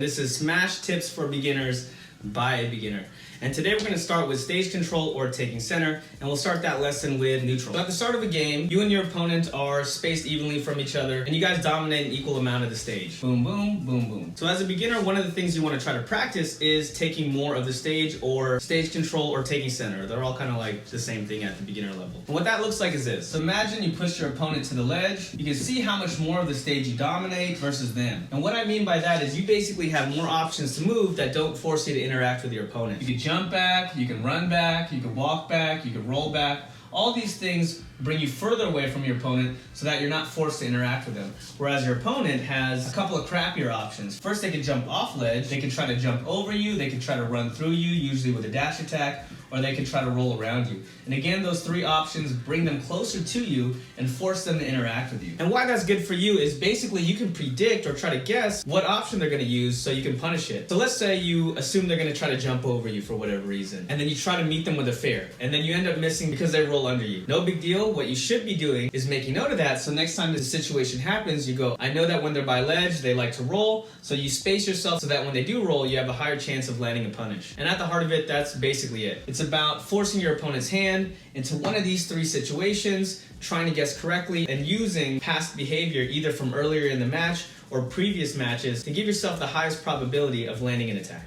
This is Smash Tips for Beginners by a beginner. And today we're going to start with stage control or taking center, and we'll start that lesson with neutral. So at the start of a game, you and your opponent are spaced evenly from each other, and you guys dominate an equal amount of the stage. Boom, boom, boom, boom. So as a beginner, one of the things you want to try to practice is taking more of the stage, or stage control or taking center. They're all kind of like the same thing at the beginner level. And what that looks like is this. So imagine you push your opponent to the ledge. You can see how much more of the stage you dominate versus them. And what I mean by that is you basically have more options to move that don't force you to interact with your opponent. You can jump back, you can run back, you can walk back, you can roll back. All these things bring you further away from your opponent so that you're not forced to interact with them. Whereas your opponent has a couple of crappier options. First, they can jump off ledge, they can try to jump over you, they can try to run through you, usually with a dash attack, or they can try to roll around you. And again, those three options bring them closer to you and force them to interact with you. And why that's good for you is basically you can predict or try to guess what option they're going to use so you can punish it. So let's say you assume they're going to try to jump over you for whatever reason, and then you try to meet them with a fair, and then you end up missing because they roll under you. No big deal. What you should be doing is making note of that, so next time the situation happens, you go, I know that when they're by ledge, they like to roll, so you space yourself so that when they do roll, you have a higher chance of landing a punish. And at the heart of it, that's basically it. It's about forcing your opponent's hand into one of these three situations, trying to guess correctly, and using past behavior either from earlier in the match or previous matches to give yourself the highest probability of landing an attack.